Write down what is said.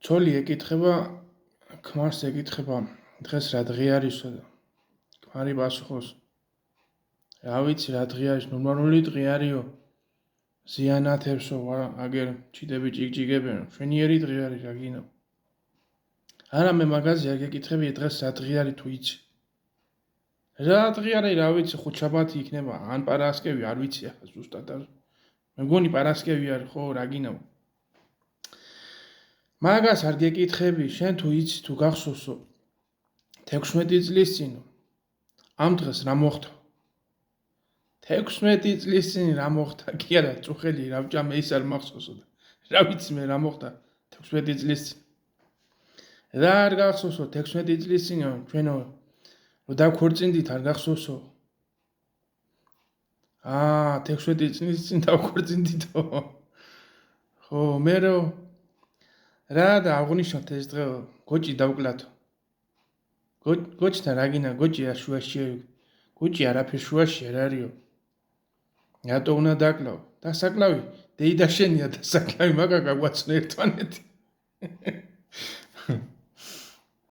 ცოლი ეკითხება, ქმარს ეკითხება, დღეს რა დღე არისო და ქმარი პასუხობს, რა ვიცი რა დღე არის, ნორმალური დღე არისო, ზიანათებსო, აგერ ჩიტები ჭიკჭიკებენ, შვენიერი დღე არის რა გინო. არა მე მაგაზე არ გეკითხები დღეს რა დღე არის თუ იცი. რა დღე არის რა ვიცი ხუთშაბათი იქნება, ან პარასკევი არ ვიცი ახლა ზუსტად. მე მგონი პარასკევი არის ხო რა გინო. მაგას არ გეკითხები, შენ თუ იცი თუ გახსოვსო 16 წლის წინ ამ დღეს რა მოხდა? 16 წლის წინ რა მოხდა? კი არა, წუხელი რა ვჭამე ის არ მახსოვსო და რა ვიცი მე რა მოხდა 16 წლის წინ. რა არ გახსოვსო 16 წლის წინ ჩვენო რომ დავქორწინდით არ გახსოვსო? 16 წლის წინ დავქორწინდითო. ხო, მე რო რა და აღნიშნოთ ეს დღე გოჭი დავკლათო. გოჭთან რა გინა, გოჭი არ შუაშია. გოჭი არაფერ შუაში არ არისო. რატო უნდა დაკლავ? დასაკლავი დეიდა შენია დასაკლავი, მაგა გაგვაცნო ერთმანეთი.